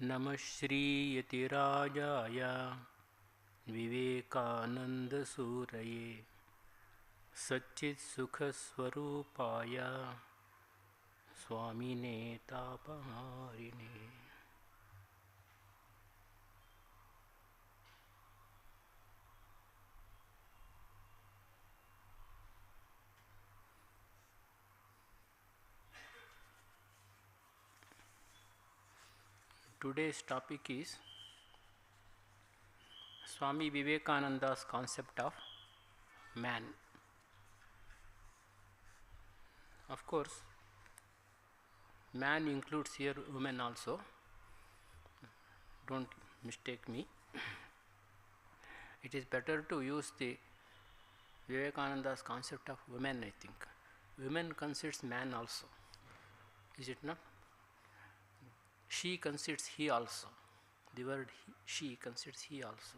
नमः श्रीयतिराजाय विवेकानन्दसूरये सच्चित्सुखस्वरूपाय स्वामिने तापहारिणे. Today's topic is Swami Vivekananda's concept of man. Of course, man includes here women also. Don't mistake me. It is better to use the Vivekananda's concept of women, I think. Women considers man also. Is it not? She considers he also. The word she considers he also.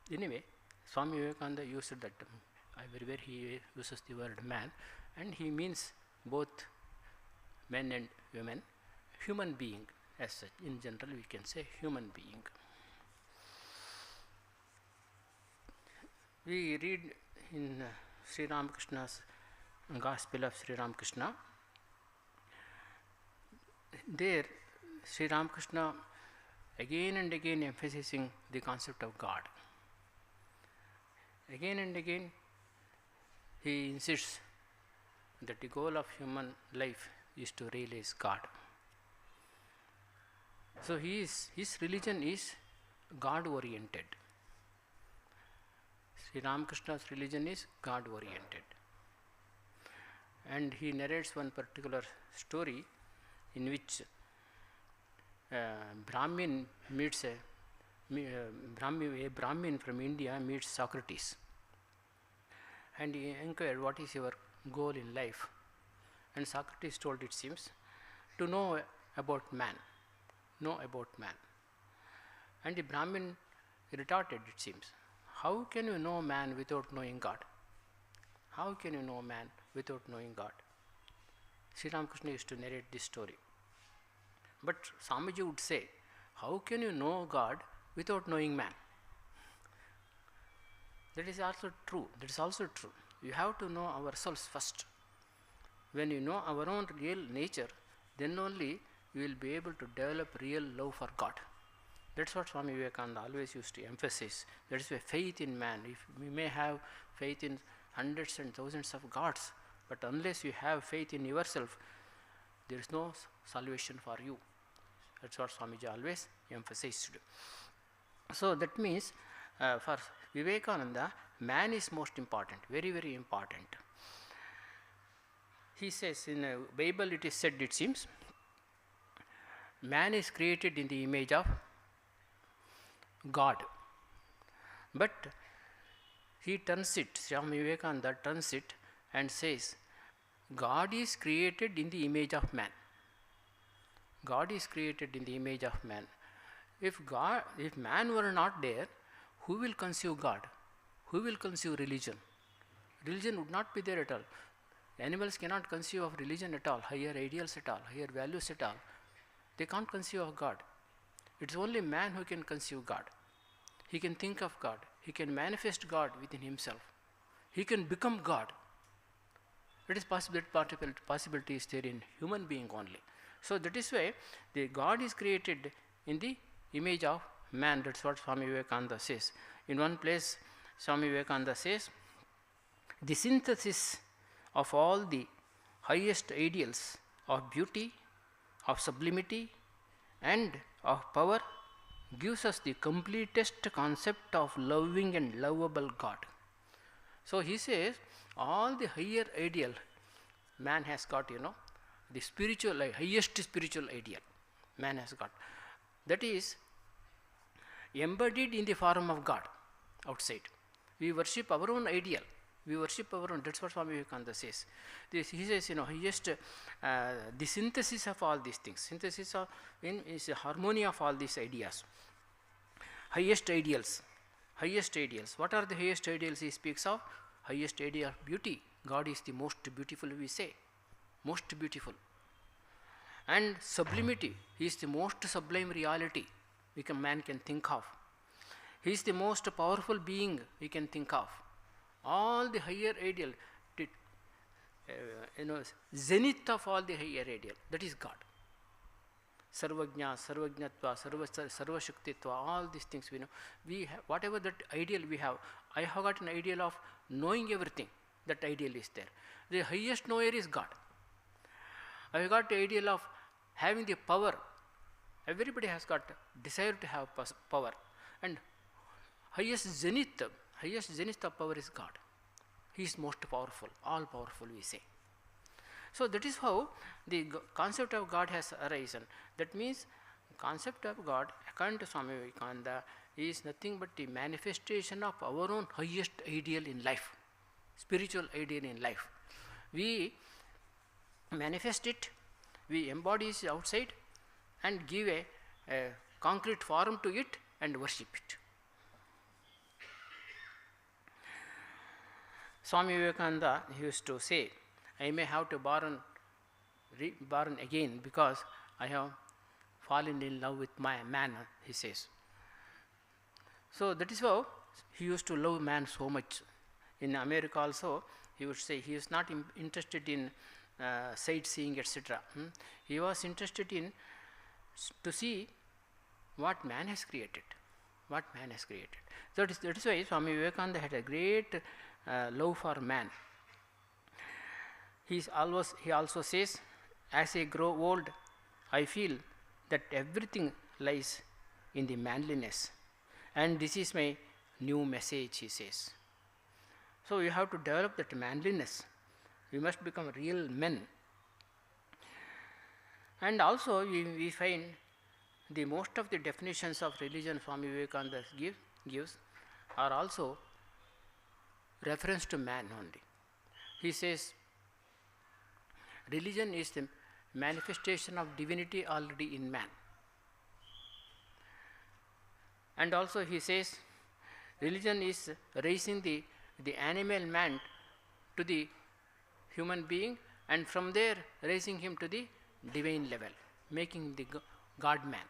Anyway, Swami Vivekananda used that term. Everywhere he uses the word man, and he means both men and women, human being as such. In general, we can say human being. We read in Sri Ramakrishna's Gospel of Sri Ramakrishna. There, Sri Ramakrishna again and again emphasizing the concept of God. Again and again, he insists that the goal of human life is to realize God. So his religion is God-oriented. Sri Ramakrishna's religion is God-oriented. And he narrates one particular story in which Brahmin meets a Brahmin from India meets Socrates, and he inquired, what is your goal in life? And Socrates told, it seems, to know about man. And the Brahmin retorted, it seems, how can you know man without knowing God? How can you know man without knowing God? Sri Ramakrishna used to narrate this story. But Swamiji would say, how can you know God without knowing man? That is also true. You have to know ourselves first. When you know our own real nature, then only you will be able to develop real love for God. That's what Swami Vivekananda always used to emphasize. That is why faith in man. If we may have faith in hundreds and thousands of gods, but unless you have faith in yourself, there is no salvation for you. That's what Swamiji always emphasized. So that means for Vivekananda, man is most important, very, very important. He says in the Bible, it is said, it seems, man is created in the image of God. But he turns it, Swami Vivekananda turns it and says, God is created in the image of man. God is created in the image of man. If man were not there, who will conceive God? Who will conceive religion? Religion would not be there at all. Animals cannot conceive of religion at all, higher ideals at all, higher values at all. They can't conceive of God. It's only man who can conceive God. He can think of God. He can manifest God within himself. He can become God. It is possible that possibility is there in human being only. So that is why the God is created in the image of man. That's what Swami Vivekananda says. In one place, Swami Vivekananda says, the synthesis of all the highest ideals of beauty, of sublimity, and of power gives us the completest concept of loving and lovable God. So he says, all the higher ideal man has got, the spiritual, highest spiritual ideal man has got. That is embodied in the form of God outside. We worship our own ideal. That's what Swami Vivekananda says. He says, highest, the synthesis of all these things. Synthesis is a harmony of all these ideas. Highest ideals. What are the highest ideals he speaks of? Highest idea of beauty. God is the most beautiful, we say. Most beautiful. And sublimity, he is the most sublime reality man can think of. He is the most powerful being we can think of. All the higher ideal, zenith of all the higher ideal, that is God. Sarvajna, Sarvajnatva, Sarvashaktitva, all these things we know. We have, whatever that ideal we have, I have got an ideal of knowing everything. That ideal is there. The highest knower is God. I have got the ideal of having the power. Everybody has got desire to have power. And highest zenith of power is God. He is most powerful, all powerful we say. So that is how the concept of God has arisen. That means concept of God, according to Swami Vivekananda, is nothing but the manifestation of our own highest ideal in life, spiritual ideal in life. We manifest it, we embody it outside and give a concrete form to it and worship it. Swami Vivekananda used to say, I may have to born again because I have fallen in love with my man, he says. So that is how he used to love man so much. In America also, he would say he is not interested in sightseeing, etc. He was interested in to see what man has created. What man has created. That is why Swami Vivekananda had a great love for man. He also says, as I grow old, I feel that everything lies in the manliness. And this is my new message, he says. So you have to develop that manliness. We must become real men. And also we find the most of the definitions of religion Swami Vivekananda gives are also reference to man only. He says, religion is the manifestation of divinity already in man. And also he says, religion is raising the animal man to the human being, and from there raising him to the divine level, making the God man.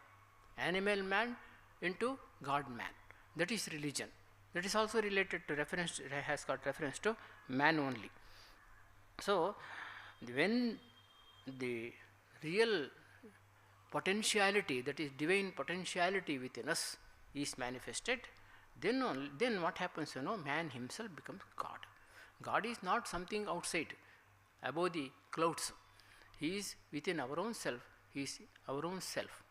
Animal man into God man. That is religion. That is also related to reference, has got reference to man only. So when the real potentiality, that is divine potentiality within us is manifested, then what happens, man himself becomes God. God is not something outside, above the clouds. He is within our own self. He is our own self.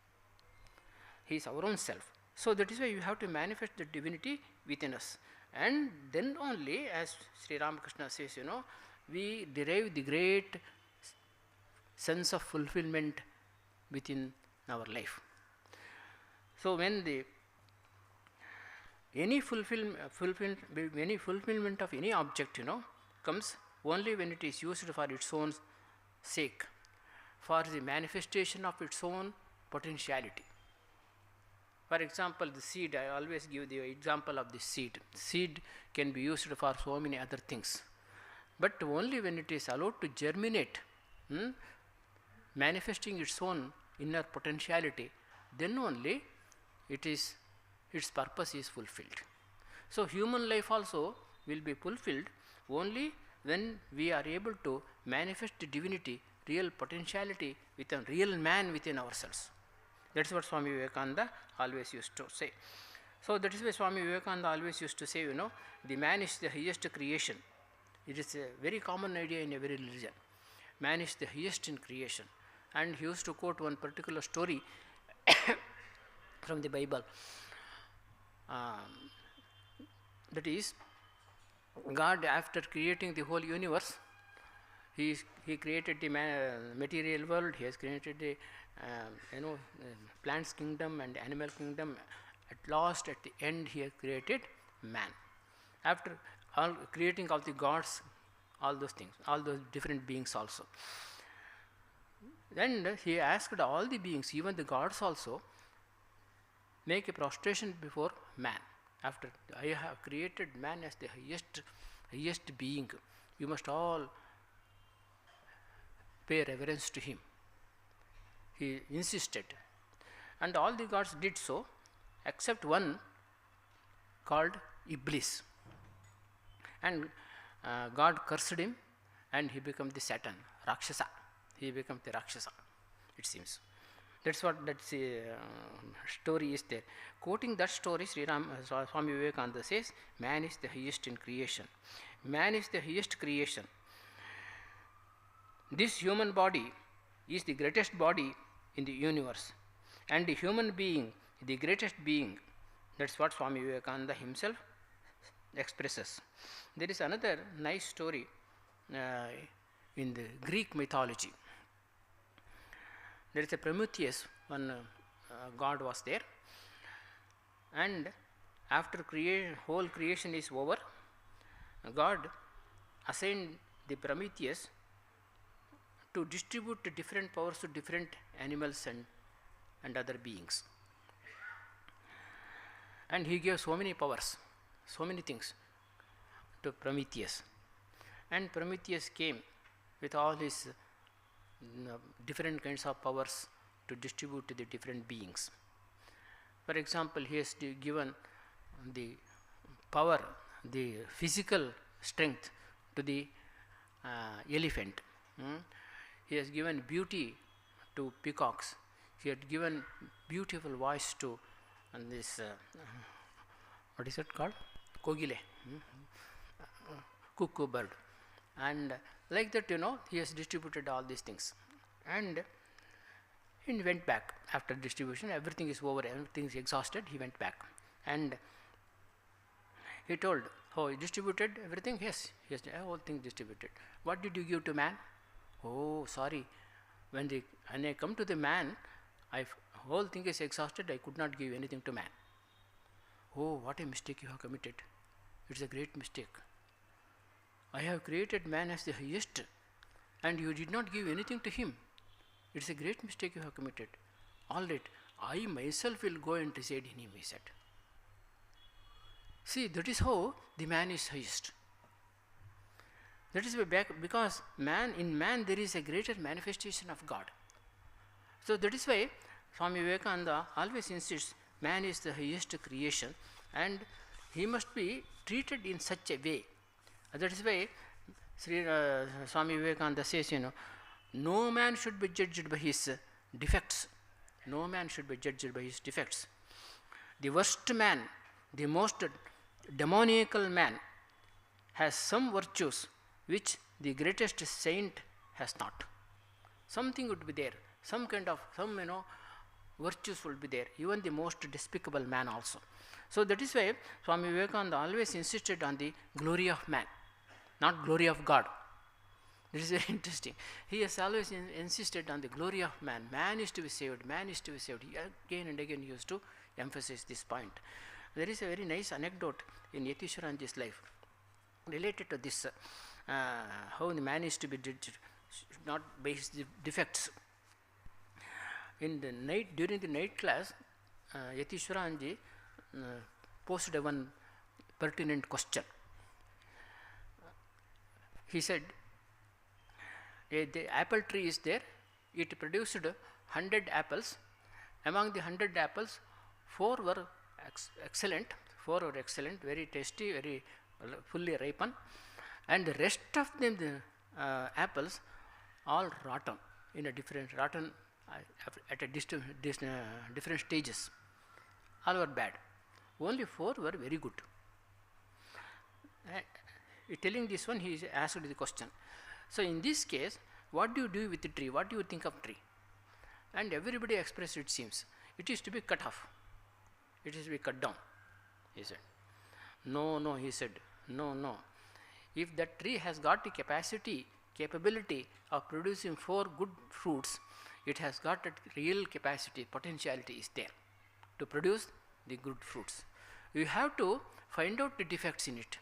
He is our own self. So that is why you have to manifest the divinity within us. And then only, as Sri Ramakrishna says, we derive the great sense of fulfillment within our life. So when any fulfillment of any object, comes only when it is used for its own sake, for the manifestation of its own potentiality. For example, the seed, I always give the example of the seed. Seed can be used for so many other things, but only when it is allowed to germinate, manifesting its own inner potentiality, then only its purpose is fulfilled. So human life also will be fulfilled only when we are able to manifest the divinity, real potentiality within real man within ourselves. That is what Swami Vivekananda always used to say. So that is why Swami Vivekananda always used to say, the man is the highest creation. It is a very common idea in every religion. Man is the highest in creation. And he used to quote one particular story from the Bible. That is, God, after creating the whole universe, he created the material world. He has created the plants kingdom and animal kingdom. At last, at the end, he has created man. After all creating of the gods, all those things, all those different beings also. Then he asked all the beings, even the gods also, make a prostration before man. After I have created man as the highest being, you must all pay reverence to him. he insisted. And all the gods did so, except one called Iblis. And God cursed him, and he became the Satan, Rakshasa. He became the Rakshasa, it seems. That's what that story is there. Quoting that story, Swami Vivekananda says, man is the highest in creation. Man is the highest creation. This human body is the greatest body in the universe, and the human being, the greatest being. That's what Swami Vivekananda himself expresses. There is another nice story in the Greek mythology. There is a Prometheus, one god was there, and after whole creation is over, God assigned the Prometheus to distribute the different powers to different animals and other beings. And he gave so many powers, so many things to Prometheus. And Prometheus came with all his different kinds of powers to distribute to the different beings. For example, he has given the power, the physical strength to the elephant. He has given beauty to peacocks. He had given beautiful voice to this, what is it called? Kogile, cuckoo bird. And like that, he has distributed all these things. And he went back after distribution. Everything is over, everything is exhausted. He went back. And he told, oh, you distributed everything? Yes, whole thing distributed. What did you give to man? Oh, sorry. When I come to the man, whole thing is exhausted. I could not give anything to man. Oh, what a mistake you have committed. It's a great mistake. I have created man as the highest, and you did not give anything to him. It's a great mistake you have committed. All right, I myself will go and reside in him, he said. See, that is how the man is highest. That is because in man there is a greater manifestation of God. So that is why Swami Vivekananda always insists man is the highest creation, and he must be treated in such a way. That is why Swami Vivekananda says, no man should be judged by his defects. No man should be judged by his defects. The worst man, the most demoniacal man, has some virtues which the greatest saint has not. Something would be there, some virtues will be there, even the most despicable man also. So that is why Swami Vivekananda always insisted on the glory of man, not glory of God. This is very interesting. He has always insisted on the glory of man. Man is to be saved, man is to be saved. He again and again used to emphasize this point. There is a very nice anecdote in Nityasthanandaji's life related to this, how the man is to be judged, not by his defects. In the night, during the night class, Nityasthanandaji posed one pertinent question. He said, the apple tree is there, it produced 100 apples. Among the 100 apples, 4 were excellent, very tasty, very fully ripened, and the rest of them, the apples, all rotten in a rotten at a different stages. All were bad. Only 4 were very good. Telling this one, he asked the question. So in this case, what do you do with the tree? What do you think of tree? And everybody expressed, it seems, it is to be cut off. It is to be cut down, he said. No, he said, no. If that tree has got the capability of producing 4 good fruits, it has got a real capacity, potentiality is there to produce the good fruits. You have to find out the defects in it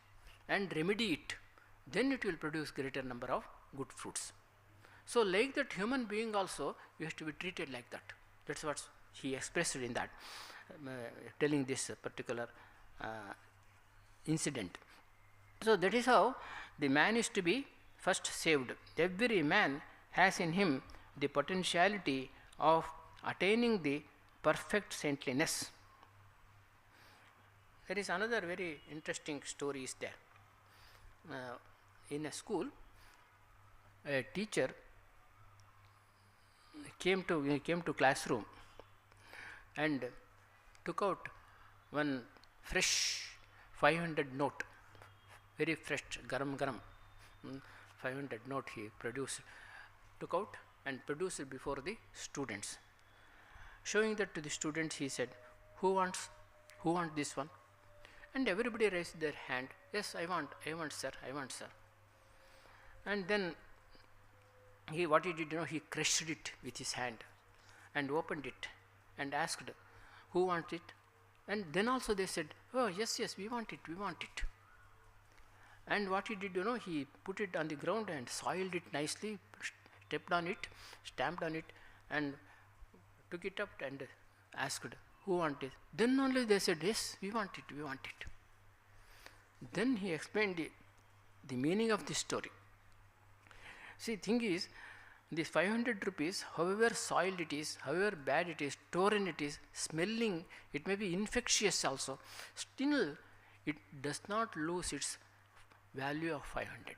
and remedy it. Then it will produce greater number of good fruits. So like that, human being also, you have to be treated like that. That's what he expressed in that, telling this particular incident. So that is how the man is to be first saved. Every man has in him the potentiality of attaining the perfect saintliness. There is another very interesting story is there. In a school, a teacher came to classroom and took out one fresh 500 note, very fresh, garam, 500 note he took out and produced it before the students. Showing that to the students, he said, who wants this one? And everybody raised their hand. Yes, I want sir, I want sir. And then what he did, he crushed it with his hand and opened it and asked, who wants it? And then also they said, oh yes, we want it. And what he did, he put it on the ground and soiled it nicely, stepped on it, stamped on it, and took it up and asked, who wants it? Then only they said, yes, we want it. Then he explained the meaning of this story. See, thing is, this 500 rupees, however soiled it is, however bad it is, torn it is, smelling, it may be infectious also, still it does not lose its value of 500.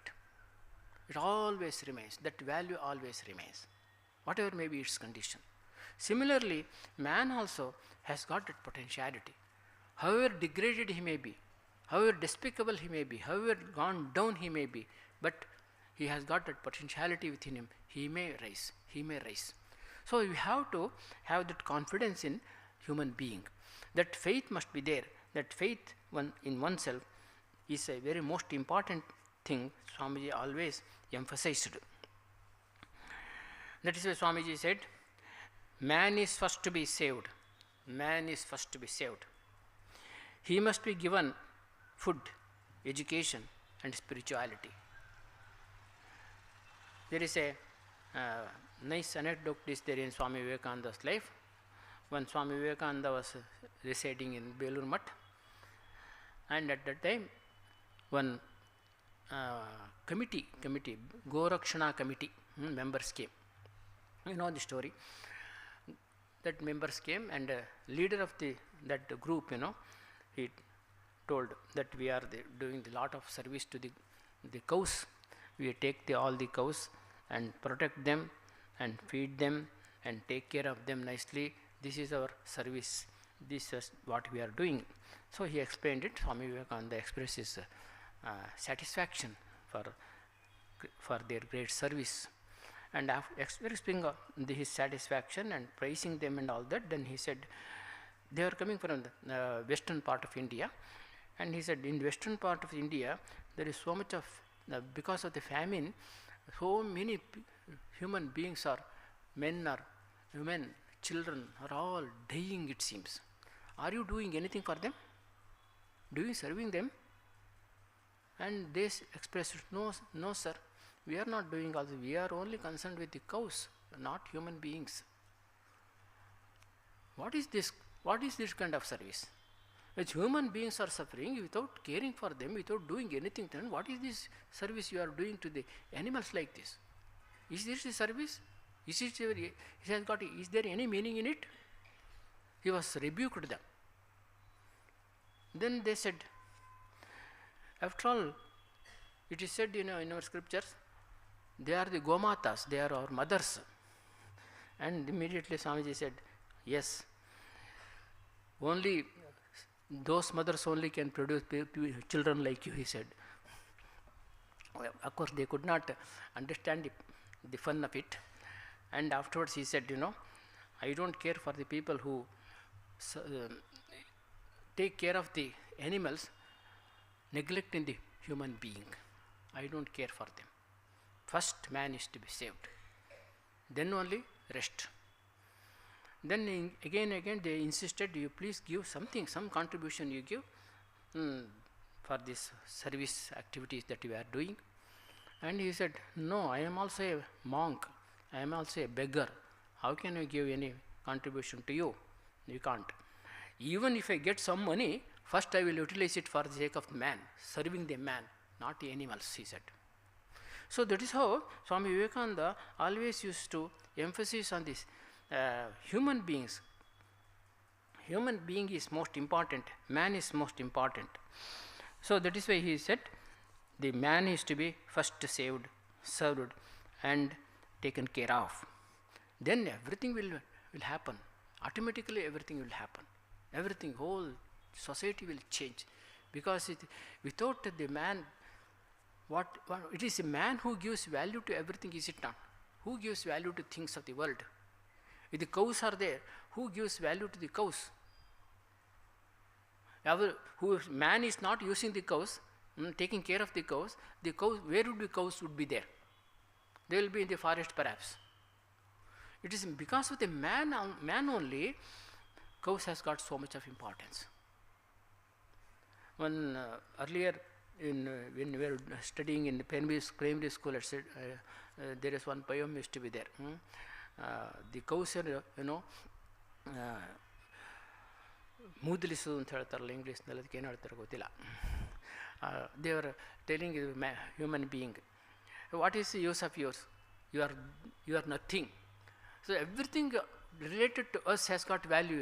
It always remains, that value always remains, whatever may be its condition. Similarly, man also has got that potentiality. However degraded he may be, however despicable he may be, however gone down he may be, but he has got that potentiality within him. He may rise. So you have to have that confidence in human being. That faith must be there. That faith in oneself is a very most important thing Swamiji always emphasized. That is why Swamiji said, man is first to be saved. He must be given food, education and spirituality. There is a nice anecdote is there in Swami Vivekananda's life. When Swami Vivekananda was residing in Belur Mutt, and at that time one committee, Gorakshana committee members came. You know the story. That members came, and leader of that group, he told that we are doing a lot of service to the cows. We take all the cows and protect them and feed them and take care of them nicely. This is our service. This is what we are doing. So he explained it. Swami Vivekananda expressed his satisfaction for their great service. And after expressing his satisfaction and praising them and all that, then he said, they are coming from the western part of India. And he said, in the western part of India, there is so much of, because of the famine, so many human beings men or women, children are all dying, it seems. Are you doing anything for them? Serving them? And they expressed, no sir, we are not doing also. We are only concerned with the cows, not human beings. What is this kind of service? If human beings are suffering without caring for them, without doing anything, then what is this service you are doing to the animals like this? Is this a service? Is there any meaning in it? He was rebuked them. Then they said, after all, it is said, in our scriptures, they are the Gomatas, they are our mothers. And immediately Swamiji said, yes, only those mothers only can produce children like you, he said. Well, of course, they could not understand the fun of it. And afterwards he said, I don't care for the people who take care of the animals, neglecting the human being. I don't care for them. First man is to be saved. Then only rest. Then again they insisted, you please give something, some contribution you give for this service activities that you are doing. And he said, no, I am also a monk, I am also a beggar. How can I give any contribution to you? You can't. Even if I get some money, first I will utilize it for the sake of man, serving the man, not the animals, he said. So that is how Swami Vivekananda always used to emphasize on this human being is most important, man is most important. So that is why he said the man is to be first saved, served and taken care of. Then everything will happen. Automatically everything will happen. Everything, whole society will change. Because without the man, it is a man who gives value to everything, is it not? Who gives value to things of the world? If the cows are there, who gives value to the cows? Man is not using the cows, taking care of the cows, where would the cows would be there? They will be in the forest perhaps. It is because of the man only, cows has got so much of importance. When earlier, when we were studying in the primary school, there is one poem used to be there. The cows are, ಮೂದಲಿಸೋದು ಅಂತ ಹೇಳ್ತಾರಲ್ಲ ಇಂಗ್ಲೀಷ್ನಲ್ಲಿ, ಅದಕ್ಕೆ ಏನು ಹೇಳ್ತಾರೆ ಗೊತ್ತಿಲ್ಲ. They were telling human being, what is the use of yours? You are nothing. So everything related to us has got value,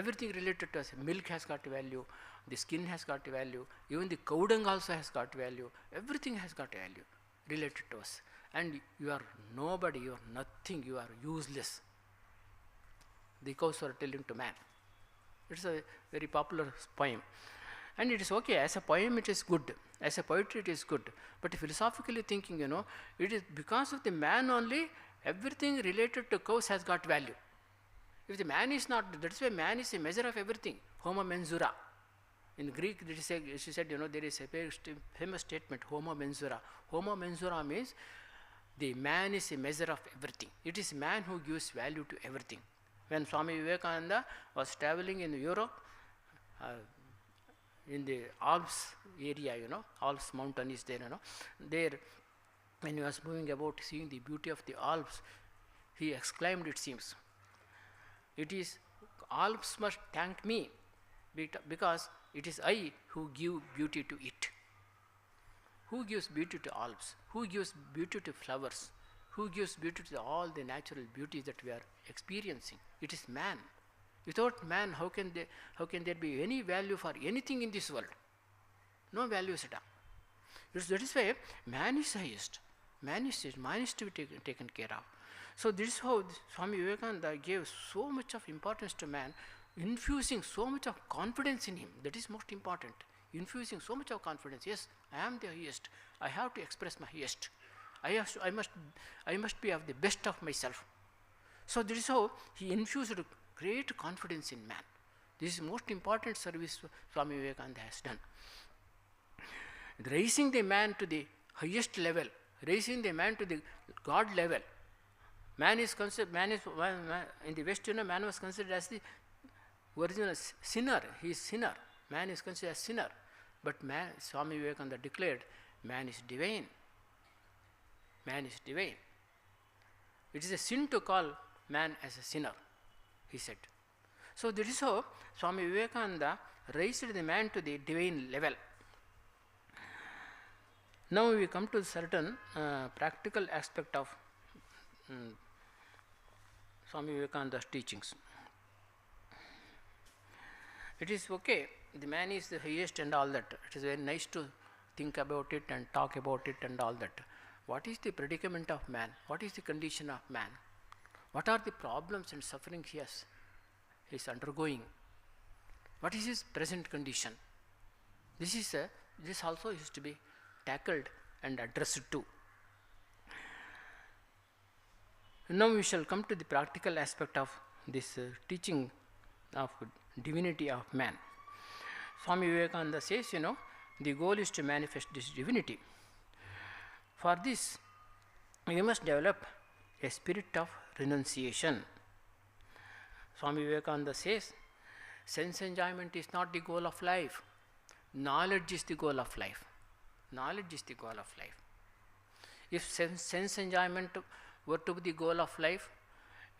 Everything related to us. Milk has got value, the skin has got value, even the cow dung also has got value. Everything has got value related to us. And you are nobody, you are nothing, you are useless. The cows are telling to man. It's a very popular poem. And it is okay, as a poem it is good, as a poetry it is good. But philosophically thinking, it is because of the man only, everything related to cows has got value. If the man is not, that's why man is a measure of everything. Homo mensura. In Greek, she said, there is a very famous statement, homo mensura. Homo mensura means the man is a measure of everything. It is man who gives value to everything. When Swami Vivekananda was traveling in Europe, in the Alps area, Alps mountain is there, there, when he was moving about seeing the beauty of the Alps, he exclaimed, it seems, it is, Alps must thank me because it is I who give beauty to it. Who gives beauty to Alps? Who gives beauty to flowers? Who gives beauty to all the natural beauties that we are experiencing? It is man. Without man, how can there be any value for anything in this world? No values at all. That is why man is highest. Man is to be taken care of. So this is how Swami Vivekananda gave so much of importance to man, infusing so much of confidence in him. That is most important. Infusing so much of confidence. Yes, I am the highest. I have to express my highest. I must be of the best of myself. So this is how he infused great confidence in man. This is most important service Swami Vivekananda has done. Raising the man to the highest level, raising the man to the God level. Man is in the West, man was considered as the original sinner. He is sinner. Man is considered as sinner. But Swami Vivekananda declared, man is divine. Man is divine. It is a sin to call man as a sinner, he said. So this is how Swami Vivekananda raised the man to the divine level. Now we come to certain practical aspect of Swami Vivekananda's teachings. It is okay, the man is the highest and all that. It is very nice to think about it and talk about it and all that. What is the predicament of man? What is the condition of man? What are the problems and sufferings he is undergoing? What is his present condition? This also is to be tackled and addressed too. Now we shall come to the practical aspect of this teaching of divinity of man. Swami Vivekananda says, the goal is to manifest this divinity. For this, we must develop a spirit of renunciation. Swami Vivekananda says, sense enjoyment is not the goal of life. Knowledge is the goal of life. Knowledge is the goal of life. If sense enjoyment were to be the goal of life,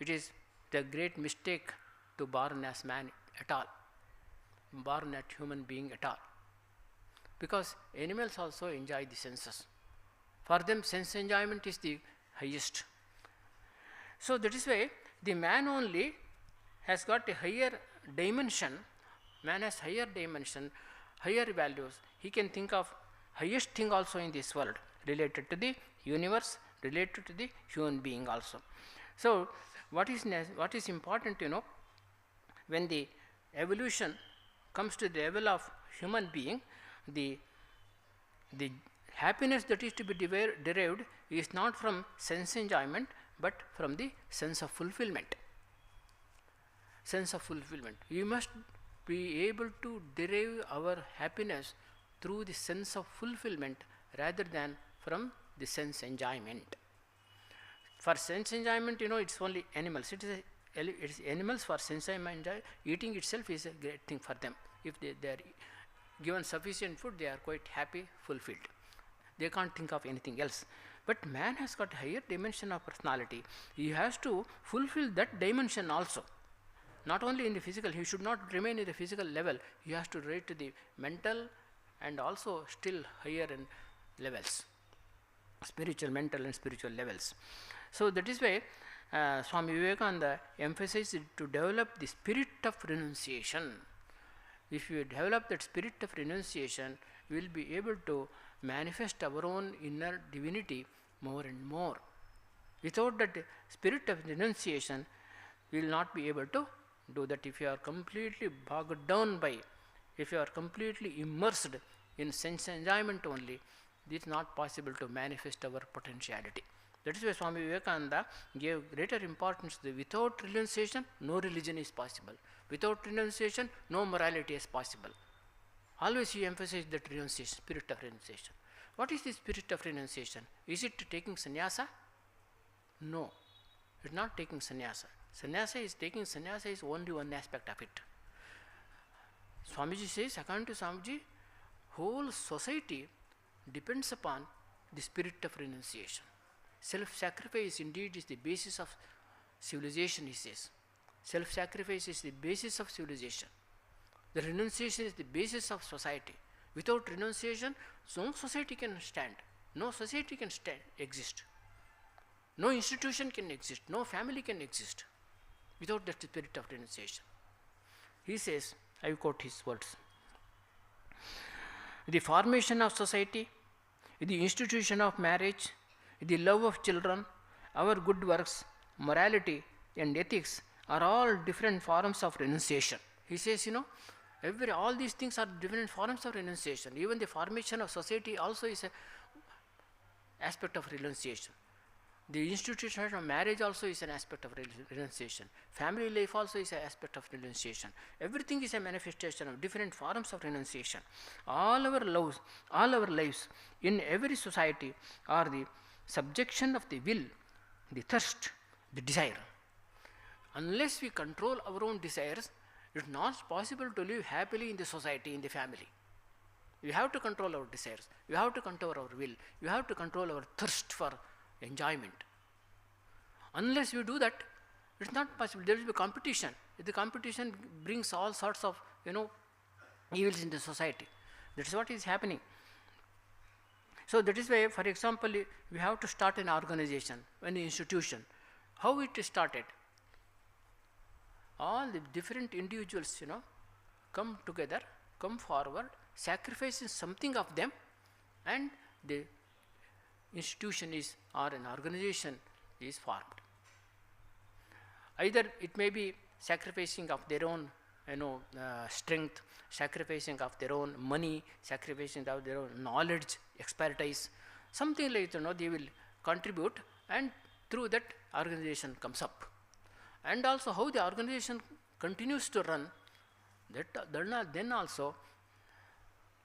it is the great mistake to born as man at all, born as human being at all. Because animals also enjoy the senses. For them, sense enjoyment is the highest. So that is why the man only has got a higher dimension. Man has higher dimension, higher values. He can think of highest thing also in this world, related to the universe, related to the human being also. So what is important, when the evolution comes to the level of human being, the happiness that is to be derived is not from sense enjoyment, but from the sense of fulfillment. Sense of fulfillment. We must be able to derive our happiness through the sense of fulfillment rather than from the sense enjoyment. For sense enjoyment, it's only animals. It is animals for sense enjoyment. Eating itself is a great thing for them. If they are given sufficient food, they are quite happy, fulfilled. They can't think of anything else. But man has got a higher dimension of personality. He has to fulfill that dimension also. Not only in the physical, he should not remain in the physical level. He has to rise to the mental and also still higher in levels, spiritual, mental and spiritual levels. So that is why Swami Vivekananda emphasized to develop the spirit of renunciation. If you develop that spirit of renunciation, we will be able to manifest our own inner divinity more and more. Without that spirit of renunciation, we will not be able to do that. If you are completely bogged down by, if you are completely immersed in sense enjoyment only, it is not possible to manifest our potentiality. That is why Swami Vivekananda gave greater importance to without renunciation, no religion is possible. Without renunciation, no morality is possible. Always he emphasized that renunciation, spirit of renunciation. What is the spirit of renunciation? Is it taking sannyasa? No, it is not taking sannyasa. Sannyasa is only one aspect of it. Swamiji says, according to Swamiji, whole society depends upon the spirit of renunciation. Self-sacrifice indeed is the basis of civilization, he says. Self-sacrifice is the basis of civilization. The renunciation is the basis of society. Without renunciation, no society can stand. No society can exist. No institution can exist. No family can exist without that spirit of renunciation. He says, I quote his words, the formation of society, the institution of marriage, the love of children, our good works, morality and ethics are all different forms of renunciation. He says, all these things are different forms of renunciation. Even the formation of society also is an aspect of renunciation. The institution of marriage also is an aspect of renunciation. Family life also is an aspect of renunciation. Everything is a manifestation of different forms of renunciation. All our lives in every society are the subjection of the will, the thirst, the desire. Unless we control our own desires, it is not possible to live happily in the society, in the family. We have to control our desires. We have to control our will. We have to control our thirst for enjoyment. Unless we do that, it is not possible. There will be competition. The competition brings all sorts of evils in the society. That is what is happening. So that is why, for example, we have to start an organization, an institution. How it is started? All the different individuals, come together, come forward, sacrificing something of them, and the institution is, or an organization is formed. Either it may be sacrificing of their own strength, sacrificing of their own money, sacrificing of their own knowledge, expertise, something like they will contribute, and through that organization comes up. And also how the organization continues to run, then also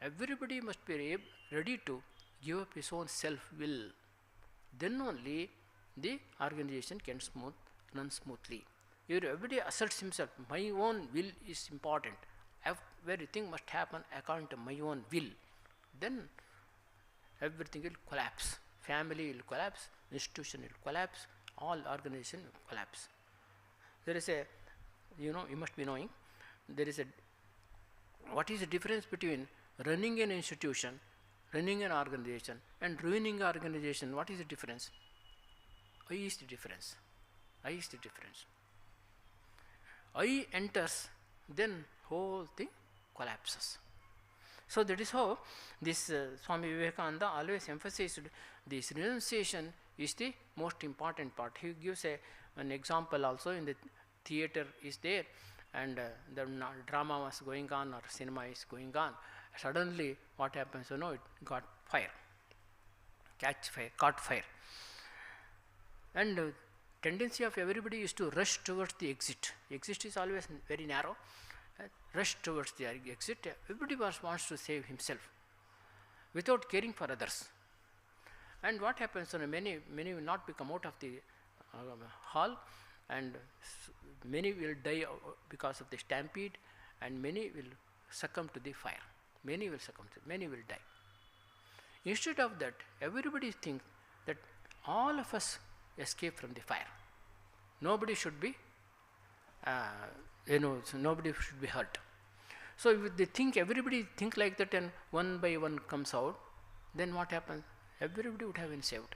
everybody must be ready to give up his own self-will. Then only the organization can run smoothly. If everybody asserts himself, my own will is important, everything must happen according to my own will, then everything will collapse. Family will collapse, institution will collapse, all organization will collapse. There is a, you must be knowing, what is the difference between running an institution, running an organization, and ruining an organization? What is the difference? What is the difference? I is the difference. I enters, then whole thing collapses. So that is how this Swami Vivekananda always emphasized this renunciation is the most important part. He gives an example also in the theater is there, and the drama was going on or cinema is going on. Suddenly what happens, it got fire, caught fire. And tendency of everybody is to rush towards the exit. Exit is always very narrow. Rush towards the exit. Everybody wants to save himself without caring for others. And what happens, many will not come out of the hall, and many will die because of the stampede, and many will succumb to the fire. Many will die. Instead of that, everybody thinks that all of us escape from the fire. Nobody should be nobody should be hurt. So if they think, everybody think like that, and one by one comes out, then what happens? Everybody would have been saved.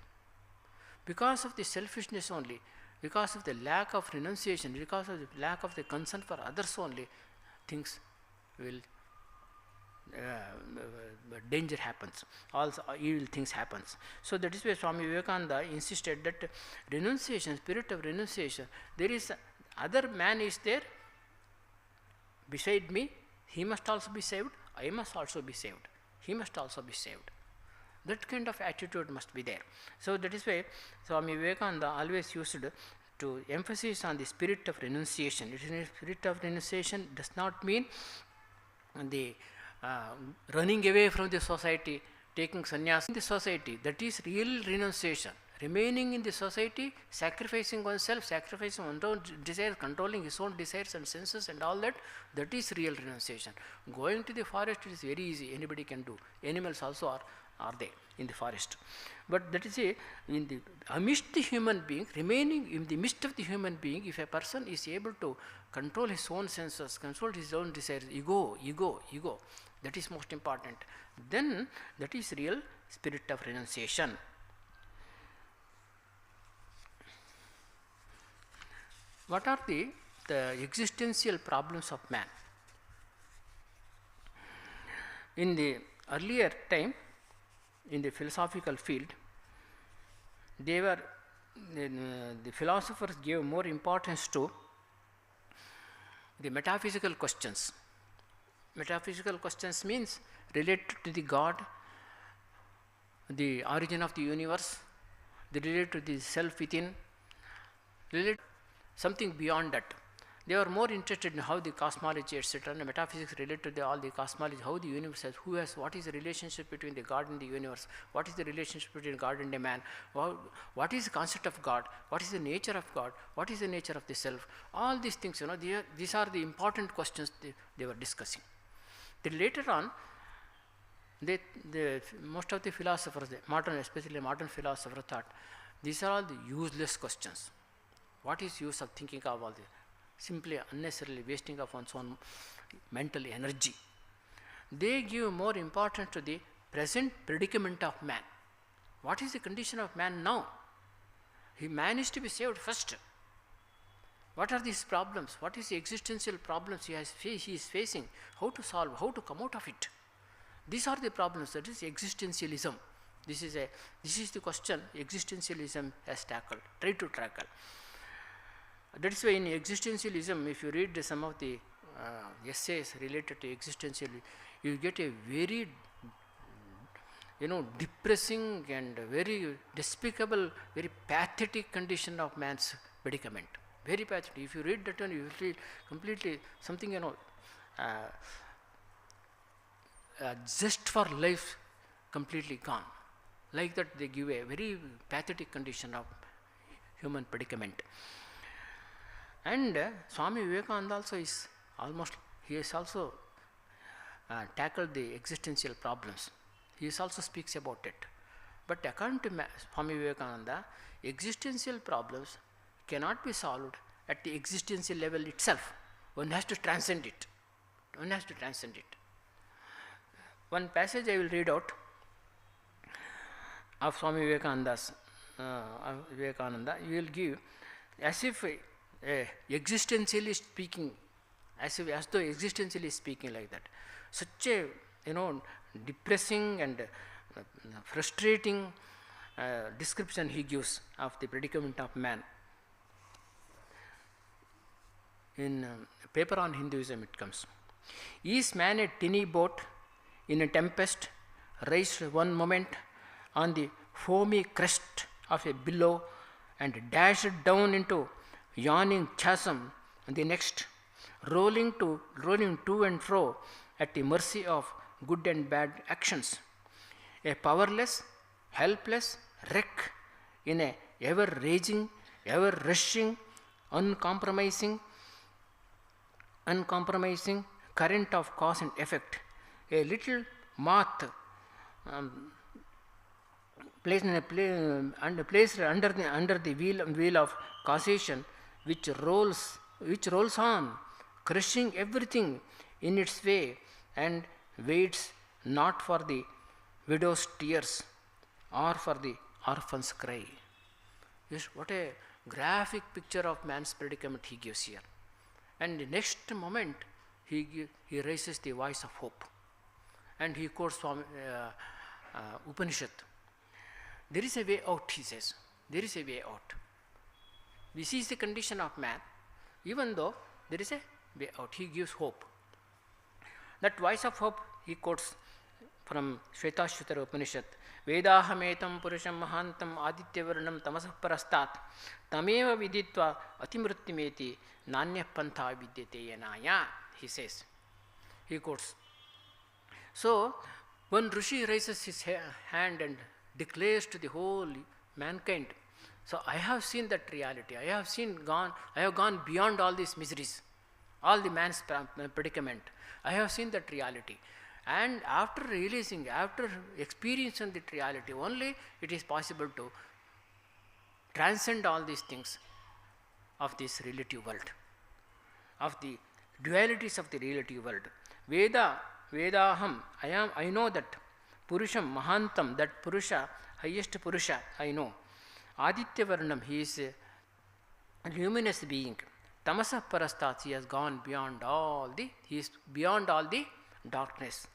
Because of the selfishness only, because of the lack of renunciation, because of the lack of the concern for others only, things will danger happens, also evil things happens. So that is why Swami Vivekananda insisted that renunciation, spirit of renunciation, there is other man is there beside me, he must also be saved, I must also be saved, he must also be saved. That kind of attitude must be there. So that is why Swami Vivekananda always used to emphasize on the spirit of renunciation. Spirit of renunciation does not mean the running away from the society, taking sannyas in the society. That is real renunciation. Remaining in the society, sacrificing oneself, sacrificing one's own desires, controlling his own desires and senses and all that, that is real renunciation. Going to the forest is very easy, anybody can do. Animals also are there in the forest. But that is amidst the human being, remaining in the midst of the human being, if a person is able to control his own senses, control his own desires, ego, that is most important, then that is real spirit of renunciation. What are the existential problems of man? In the earlier time, in the philosophical field, the philosophers gave more importance to the metaphysical questions. Metaphysical questions means related to the God, the origin of the universe, related to the self within, related something beyond that. They are more interested in how the cosmology, etc., and the metaphysics related to all the cosmology, how the universe has, what is the relationship between the God and the universe, what is the relationship between God and a man, what is the concept of God, what is the nature of God, what is the nature of the self. All these things, these are the important questions they were discussing. Then later on, most of the philosophers, especially modern philosophers, thought these are all the useless questions. What is use of thinking of all this? Simply unnecessarily wasting of one's own mental energy. They give more importance to the present predicament of man. What is the condition of man now? He managed to be saved first. What are these problems? What is the existential problems he is facing? How to solve? How to come out of it? These are the problems. That is existentialism. This is the question existentialism has tried to tackle. That is why in existentialism, if you read some of the essays related to existentialism, you get a very depressing and very despicable, very pathetic condition of man's predicament. Very pathetic. If you read that one, you will feel completely something, zest for life completely gone. Like that, they give a very pathetic condition of human predicament. And Swami Vivekananda also he has also tackled the existential problems. He also speaks about it. But according to Swami Vivekananda, existential problems cannot be solved at the existential level itself. One has to transcend it. One passage I will read out of Swami Vivekananda. You will give as if existentially speaking, as though existentially speaking like that. Such a depressing and frustrating description he gives of the predicament of man. In a paper on Hinduism it comes. Is man a tiny boat in a tempest, raised one moment on the foamy crest of a billow and dashed down into yawning chasm, and the next rolling to and fro at the mercy of good and bad actions? A powerless, helpless wreck in a ever raging, ever rushing, uncompromising current of cause and effect. A little moth placed under the wheel of causation, which rolls on, crushing everything in its way, and waits not for the widow's tears or for the orphan's cry. Yes, what a graphic picture of man's predicament he gives here. And the next moment, he raises the voice of hope. And he quotes from Upanishad. There is a way out, he says. There is a way out. This is the condition of man. Even though there is a way out, he gives hope. That voice of hope he quotes from Shvetashvatara Upanishad. Vedahametam purusham mahantam adityavarnam tamasah parastat tameva viditva atimrutyameti nanya pantha vidyate yanaya, he says. He quotes. So, when Rishi raises his hand and declares to the whole mankind, so I have seen that reality. I have gone beyond all these miseries, all the man's predicament. I have seen that reality. And after realizing, after experiencing that reality, only it is possible to transcend all these things of this relative world, of the dualities of the relative world. Vedaham, I know that. Purusham, Mahantam, that Purusha, highest Purusha, I know. Aditya Varnam, he is a luminous being. Tamasa Parastat, he has gone beyond he is beyond all the darkness.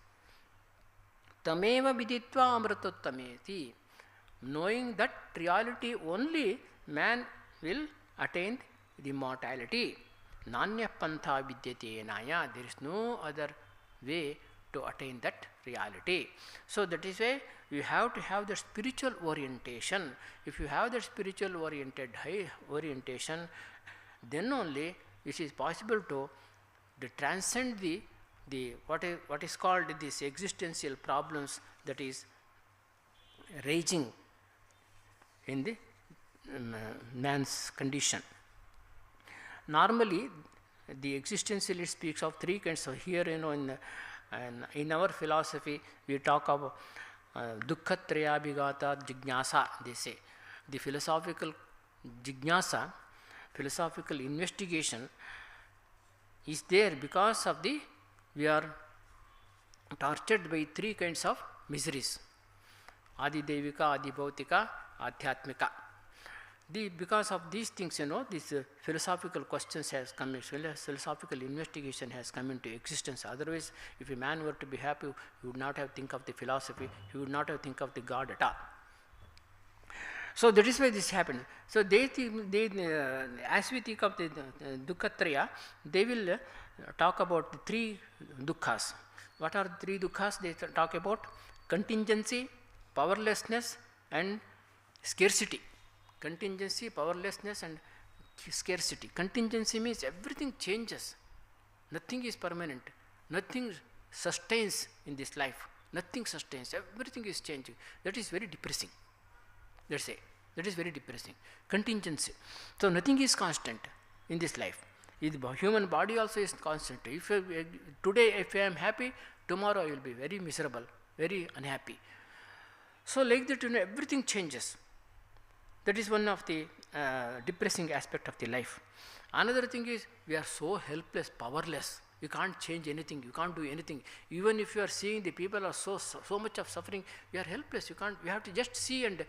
Tameva viditva amratottameti. Knowing that reality only, man will attain the immortality. Nanya pantha vidyate naya. There is no other way to attain that reality. So that is why you have to have the spiritual orientation. If you have that spiritual orientation, then only it is possible to transcend the what is called these existential problems that is raging in the man's condition. Normally, the existentialist speaks of three kinds. So here, in our philosophy, we talk about dukkhatrayabhigata jignasa, they say. The philosophical jignasa, philosophical investigation is there because of we are tortured by three kinds of miseries. Adi Devika, Adi Bhautika, Adhyatmika. Because of these things, these philosophical questions has come, philosophical investigation has come into existence. Otherwise, if a man were to be happy, he would not have think of the philosophy, he would not have think of the God at all. So that is why this happened. So they as we think of the Dukkhatraya, they will talk about the three dukkhas. What are the three dukkhas they talk about? Contingency, powerlessness, and scarcity. Contingency, powerlessness, and scarcity. Contingency means everything changes. Nothing is permanent. Nothing sustains in this life. Nothing sustains. Everything is changing. That is very depressing. Let's say. That is very depressing. Contingency. So nothing is constant in this life. The human body also is constant. Today, if I am happy, tomorrow I will be very miserable, very unhappy. So like that, everything changes. That is one of the depressing aspect of the life. Another thing is we are so helpless, powerless. You can't change anything. You can't do anything. Even if you are seeing the people are so much of suffering, we are helpless. You can't. We have to just see and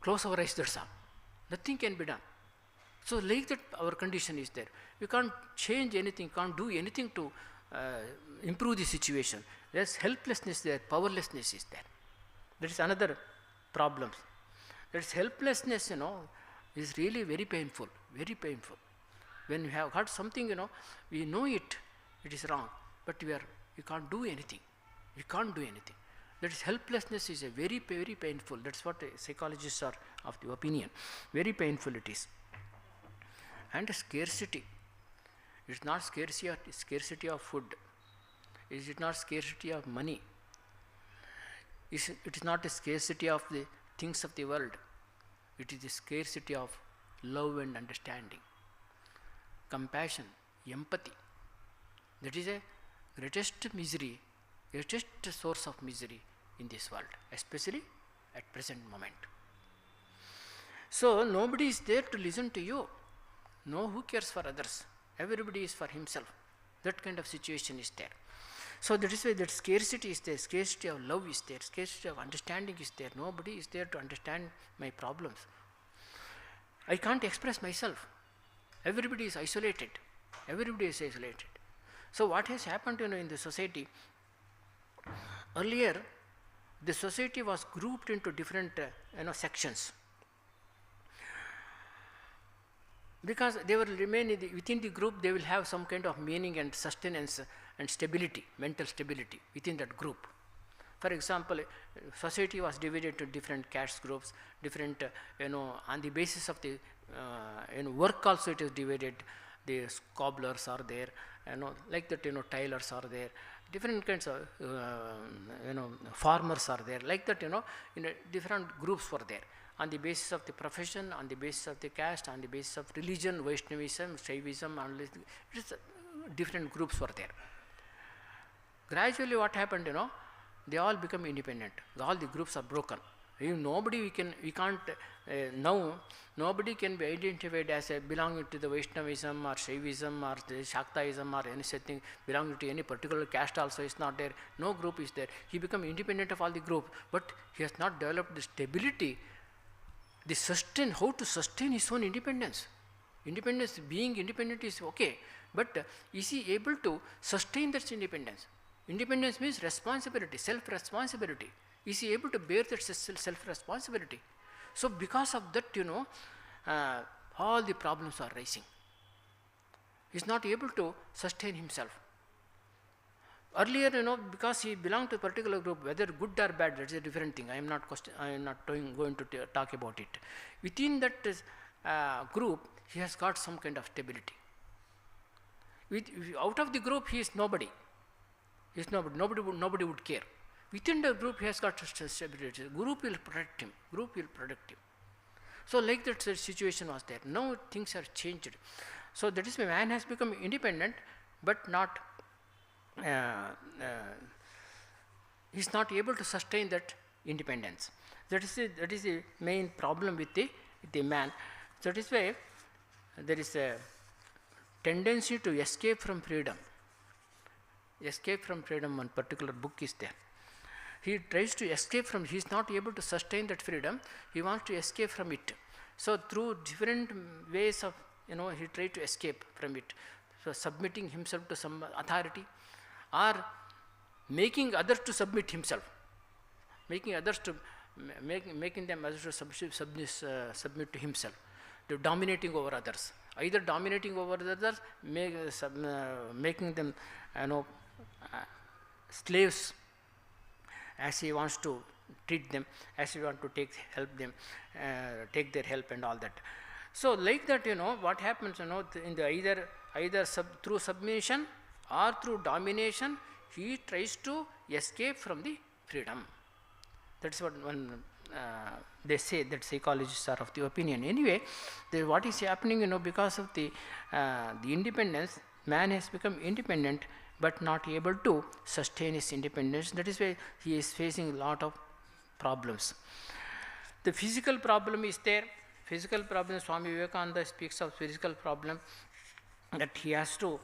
close our eyes. That's all. Nothing can be done. So like that our condition is there. We can't change anything, can't do anything to improve the situation. There's helplessness there, powerlessness is there. That is another problem. That is helplessness, is really very painful, very painful. When we have got something, we know it is wrong, but we can't do anything. We can't do anything. That is helplessness is a very, very painful. That's what psychologists are of the opinion. Very painful it is. And scarcity. It's not scarcity of food. It is not scarcity of money. It is not a scarcity of the things of the world. It is the scarcity of love and understanding, compassion, empathy. That is a greatest misery, greatest source of misery in this world, especially at present moment. So nobody is there to listen to you. No, who cares for others? Everybody is for himself. That kind of situation is there. So that is why that scarcity is there, scarcity of love is there, scarcity of understanding is there. Nobody is there to understand my problems. I can't express myself. Everybody is isolated. Everybody is isolated. So what has happened, in the society? Earlier, the society was grouped into different, sections. Because they will remain within the group, they will have some kind of meaning and sustenance and stability, mental stability within that group. For example, society was divided into different caste groups, different, on the basis of the, work also it is divided. The cobblers are there, like that, tailors are there, different kinds of, farmers are there, like that, different groups were there. On the basis of the profession, on the basis of the caste, on the basis of religion, Vaishnavism, Shaivism, different groups were there. Gradually what happened, they all become independent. All the groups are broken. Nobody now nobody can be identified as belonging to the Vaishnavism or Shaivism or the Shaktaism or anything, belonging to any particular caste also is not there. No group is there. He become independent of all the group, but he has not developed the stability, how to sustain his own independence. Being independent is okay, but is he able to sustain that independence? Independence means responsibility, self-responsibility. Is he able to bear that self-responsibility? So because of that, all the problems are rising. He is not able to sustain himself. Earlier, because he belonged to a particular group, whether good or bad, that's a different thing. I am not going to talk about it. Within that group, he has got some kind of stability. Out of the group, he is nobody. He is nobody. Nobody would care. Within the group, he has got stability. Group will protect him. So like that situation was there. Now things are changed. So that is why man has become independent, but not. He is not able to sustain that independence. That is the main problem with the man. That is why there is a tendency to escape from freedom. Escape from freedom, one particular book is there. He tries to escape from, he is not able to sustain that freedom, he wants to escape from it. So through different ways of, he tried to escape from it. So submitting himself to some authority, or making others to submit himself, making them others to submit to himself, to dominating over others, either dominating over others, making them slaves, as he wants to treat them, as he wants to take their help and all that. So like that, what happens, in the either through submission or through domination, he tries to escape from the freedom. That's what they say, that psychologists are of the opinion. Anyway, what is happening, because of the independence, man has become independent but not able to sustain his independence. That is why he is facing a lot of problems. The physical problem is there. Physical problem, Swami Vivekananda speaks of physical problem, that he has to,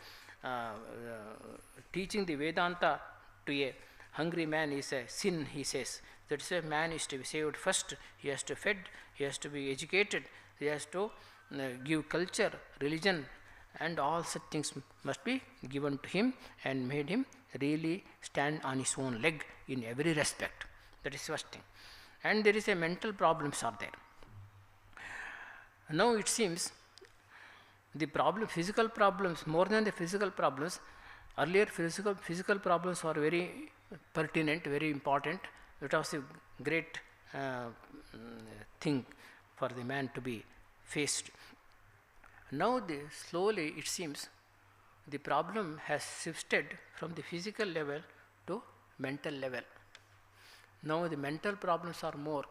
teaching the Vedanta to a hungry man is a sin, he says. That is why man is to be saved first. He has to be fed, he has to be educated, he has to give culture, religion, and all such things must be given to him and made him really stand on his own leg in every respect. That is first thing. And there is a mental problems are there. Now it seems the problem, physical problems, more than the physical problems, earlier physical problems were very pertinent, very important. It was a great thing for the man to be faced. Now slowly it seems the problem has shifted from the physical level to mental level. Now the mental problems are more.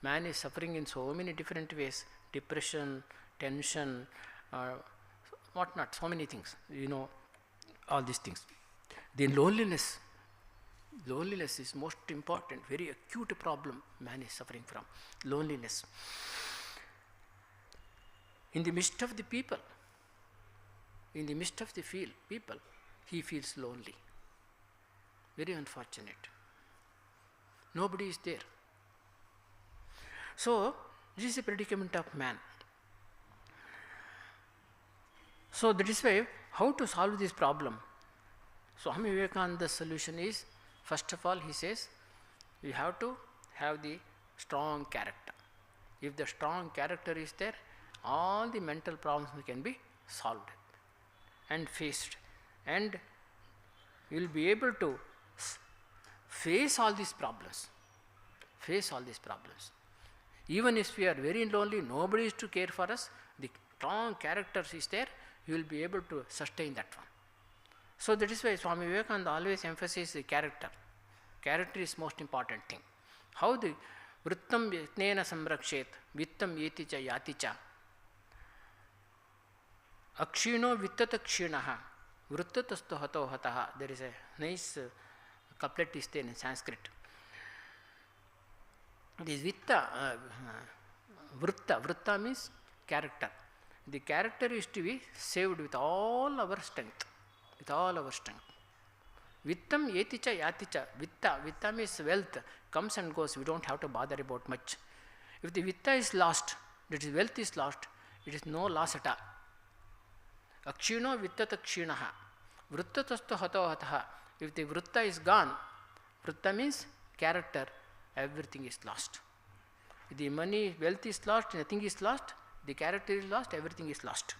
Man is suffering in so many different ways, depression, tension, what not, so many things, all these things. The loneliness is most important, very acute problem man is suffering from, loneliness. In the midst of the people, in the midst of the people, he feels lonely. Very unfortunate. Nobody is there. So, this is the predicament of man. So, that is why, how to solve this problem? Swami Vivekananda's solution is, first of all, he says, we have to have the strong character. If the strong character is there, all the mental problems can be solved and faced, and you will be able to face all these problems. Even if we are very lonely, nobody is to care for us, the strong character is there, you will be able to sustain that one. So that is why Swami Vivekananda always emphasizes the character. Character is most important thing. How the vrittam yatnena samrakshet, vittam yeti cha yati cha. Akshino vittata kshinaha, vrittatastu hato hataha. There is a nice couplet is there in Sanskrit. This vritta means character. The character is to be saved with all our strength. Vittam yeticha yaticha. Vitta means wealth, comes and goes, we don't have to bother about much. If the vitta is lost, that is wealth is lost, it is no loss at all. Akshino vittata kshinaha, vrittatastu hato hataha. If the vritta is gone, vritta means character, everything is lost. If the money, wealth is lost, nothing is lost, the character is lost, everything is lost.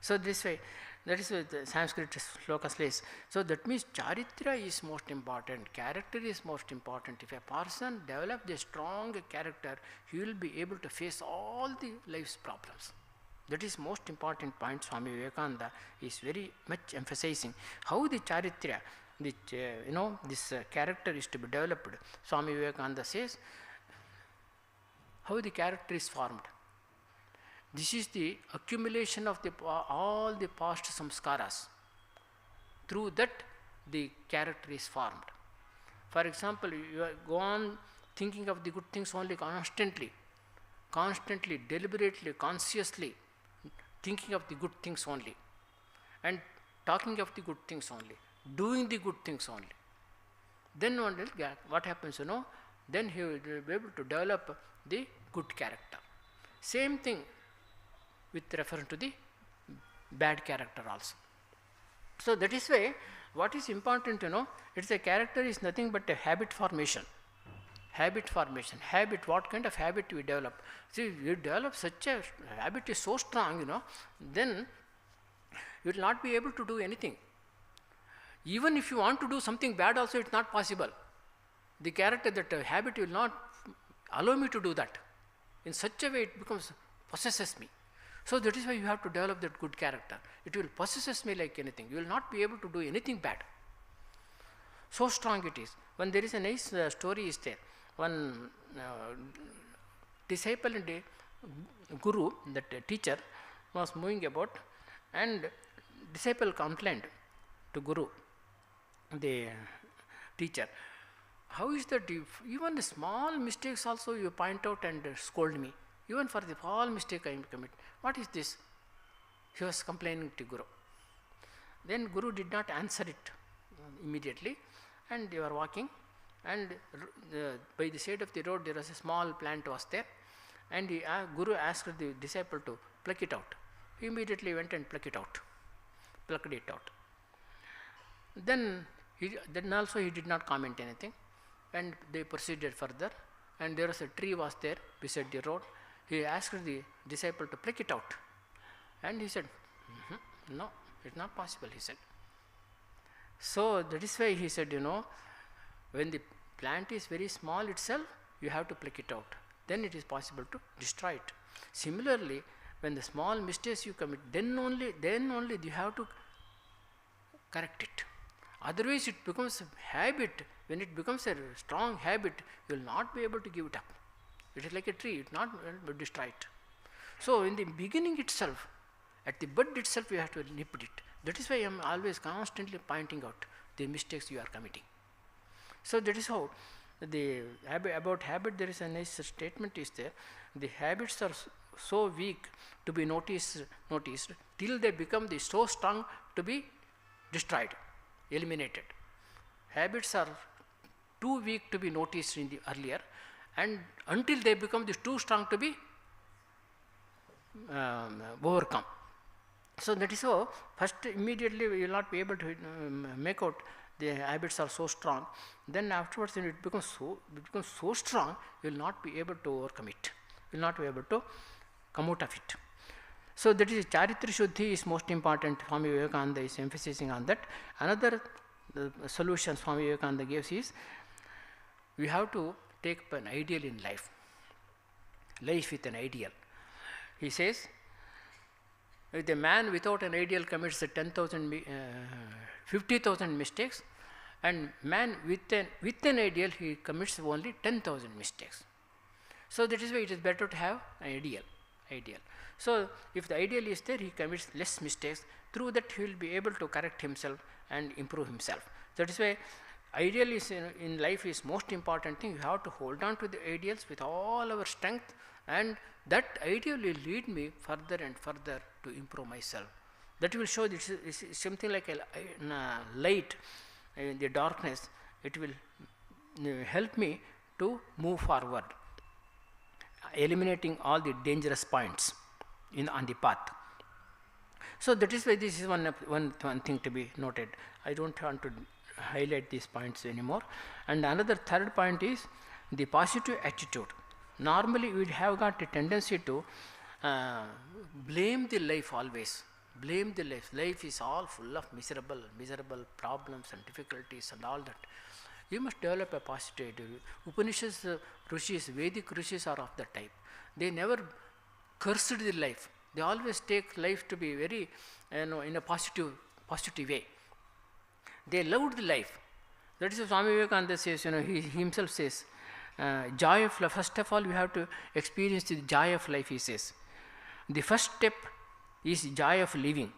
So this way, that is what the Sanskrit sloka says. So that means charitra is most important, character is most important. If a person develops a strong character, he will be able to face all the life's problems. That is most important point Swami Vivekananda is very much emphasizing. How the charitra, this character is to be developed. Swami Vivekananda says, how the character is formed. This is the accumulation of all the past samskaras. Through that, the character is formed. For example, you go on thinking of the good things only constantly, deliberately, consciously, thinking of the good things only, and talking of the good things only, doing the good things only. Then what happens, then he will be able to develop the good character. Same thing with reference to the bad character also. So that is why what is important, it's a character is nothing but a habit formation. Habit, what kind of habit we develop? See, you develop such a habit is so strong, then you will not be able to do anything. Even if you want to do something bad also, it's not possible. The character, that habit will not allow me to do that. In such a way it possesses me. So that is why you have to develop that good character. It will possess me like anything. You will not be able to do anything bad. So strong it is. When there is a nice story is there. One disciple and a guru, that teacher, was moving about, and disciple complained to guru, the teacher, how is that even the small mistakes also you point out and scold me? Even for the small mistake I commit. What is this? He was complaining to Guru. Then Guru did not answer it immediately, and they were walking, and by the side of the road there was a small plant was there, and Guru asked the disciple to pluck it out. He immediately went and plucked it out. Then also he did not comment anything, and they proceeded further, and there was a tree was there beside the road. He asked the disciple to pluck it out, and he said, no, it's not possible, he said. So that is why he said, when the plant is very small itself, you have to pluck it out. Then it is possible to destroy it. Similarly, when the small mistakes you commit, then only you have to correct it. Otherwise it becomes a habit. When it becomes a strong habit, you will not be able to give it up. It is like a tree, it not destroy it. So in the beginning itself, at the bud itself, you have to nip it. That is why I am always constantly pointing out the mistakes you are committing. So that is how about habit, there is a nice statement is there. The habits are so weak to be noticed till they become so strong to be destroyed, eliminated. Habits are too weak to be noticed in the earlier, and until they become too strong to be overcome. So that is how first immediately we will not be able to make out the habits are so strong. Then afterwards, when it becomes so strong, you will not be able to overcome it. You will not be able to come out of it. So that is Charitra Shuddhi is most important. Swami Vivekananda is emphasizing on that. Another solution Swami Vivekananda gives is, we have to take up an ideal in life. Life with an ideal. He says, if the man without an ideal commits 50,000 mistakes, and man with an ideal, he commits only 10,000 mistakes. So that is why it is better to have an ideal. So if the ideal is there, he commits less mistakes. Through that, he will be able to correct himself and improve himself. That is why ideal is in life is most important thing. You have to hold on to the ideals with all our strength, and that ideal will lead me further and further to improve myself. That will show this is something like a light in the darkness. It will help me to move forward, eliminating all the dangerous points on the path. So that is why this is one thing to be noted. I don't want to highlight these points anymore. And another third point is the positive attitude. Normally we have got a tendency to blame the life always. Blame the life. Life is all full of miserable problems and difficulties and all that. You must develop a positive attitude. Upanishads, Rishis, Vedic Rishis are of that type. They never cursed the life. They always take life to be very, in a positive way. They loved the life. That is what Swami Vivekananda says, he himself says, joy of life. First of all, we have to experience the joy of life, he says. The first step is joy of living.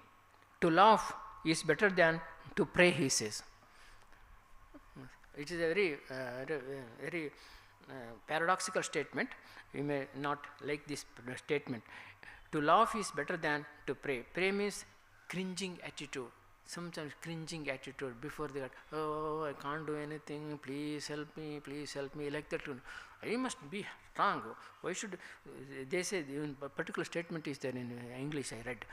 To laugh is better than to pray, he says. It is a very paradoxical statement. You may not like this statement. To laugh is better than to pray. Pray means cringing attitude. Sometimes cringing attitude before they got, oh, I can't do anything, please help me, like that. I must be strong. Why should, they say, a particular statement is there in English I read.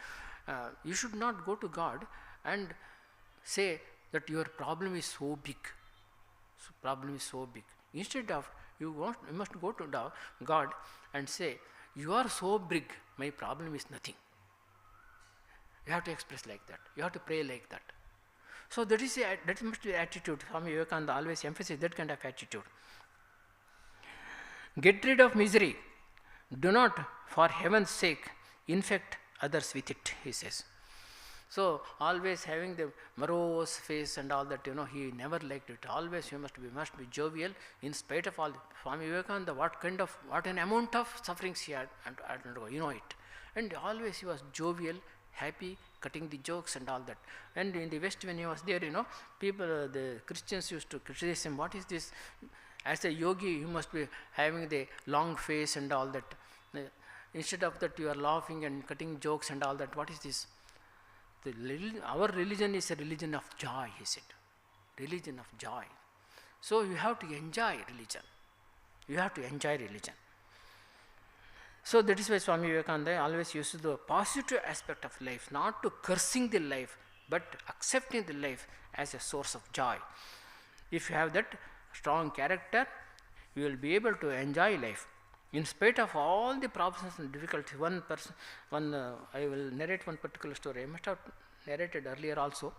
You should not go to God and say that your problem is so big. Instead of, you must go to God and say, you are so big, my problem is nothing. You have to express like that. You have to pray like that. So that must be attitude. Swami Vivekananda always emphasizes that kind of attitude. Get rid of misery. Do not, for heaven's sake, infect others with it, he says. So always having the morose face and all that, he never liked it. Always you must be jovial in spite of all. Swami Vivekananda, what an amount of sufferings he had, it. And always he was jovial, happy, cutting the jokes and all that. And in the West, when he was there, people, the Christians used to criticize him. What is this? As a yogi, you must be having the long face and all that. Instead of that, you are laughing and cutting jokes and all that. What is this? Our religion is a religion of joy, he said. Religion of joy. So you have to enjoy religion. So that is why Swami Vivekananda always uses the positive aspect of life, not to cursing the life, but accepting the life as a source of joy. If you have that strong character, you will be able to enjoy life in spite of all the problems and difficulties. I will narrate one particular story. I must have narrated earlier also.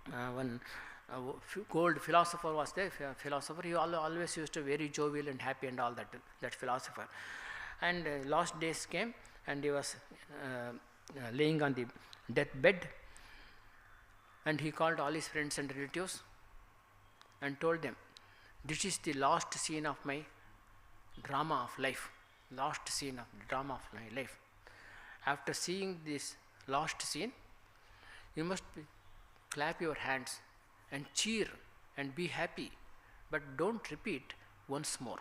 One old philosopher was there. Philosopher, he always used to be very jovial and happy and all that. That philosopher. And last days came, and he was laying on the deathbed, and he called all his friends and relatives and told them, "This is the last scene of my drama of life. Last scene of the drama of my life. After seeing this last scene, you must clap your hands and cheer and be happy, but don't repeat once more.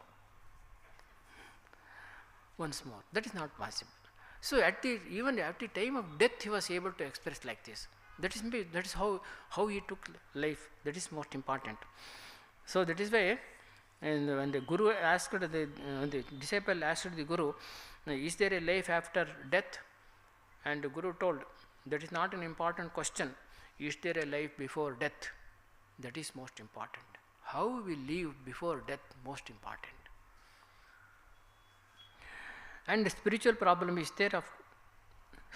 Once more." That is not possible. So even at the time of death, he was able to express like this. That is how he took life. That is most important. So that is why, and when the Guru asked the disciple asked the Guru, "Is there a life after death?" And the Guru told, "That is not an important question. Is there a life before death? That is most important. How we live before death, most important." And the spiritual problem is there.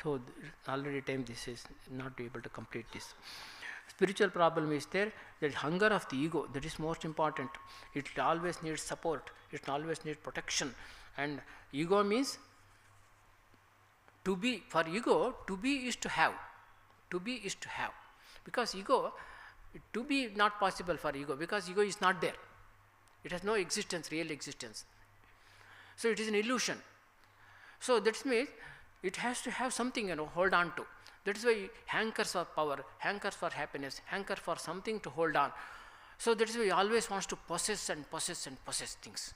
So already time this is not able to complete this. Spiritual problem is there. That hunger of the ego, that is most important. It always needs support. It always needs protection. And ego means to be. For ego, to be is to have. To be is to have. Because ego, to be not possible for ego, because ego is not there. It has no existence, real existence. So it is an illusion. So that means it has to have something, hold on to. That is why hankers for power, hankers for happiness, hanker for something to hold on. So that is why he always wants to possess and possess and possess things.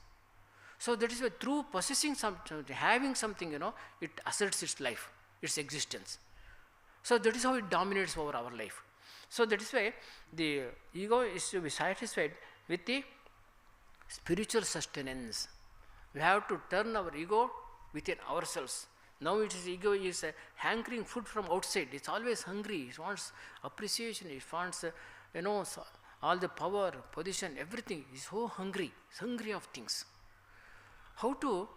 So that is why through possessing something, having something, it asserts its life, its existence. So that is how it dominates over our life. So that is why the ego is to be satisfied with the spiritual sustenance. We have to turn our ego within ourselves. Now ego is hankering food from outside. It's always hungry. It wants appreciation. It wants, all the power, position, everything. It's so hungry. It's hungry of things. How to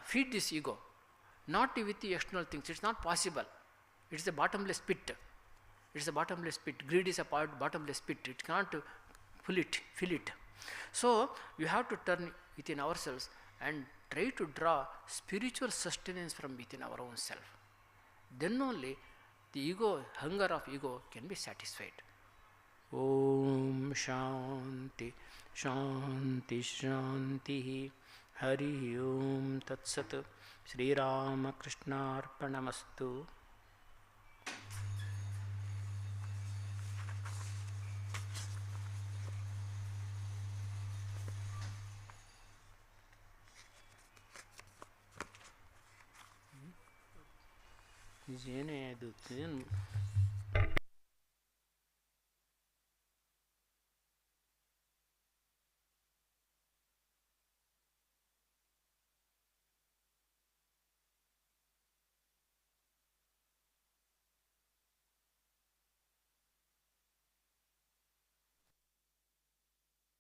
feed this ego? Not with the external things. It's not possible. It's a bottomless pit. It's a bottomless pit. Greed is a bottomless pit. It can't fill it. So you have to turn within ourselves and try to draw spiritual sustenance from within our own self. Then only the ego, hunger of ego can be satisfied. Om Shanti Shanti Shanti Hari Om Tat Sat Sri Rama Krishna Arpanamastu. ಏನೇ ಅದು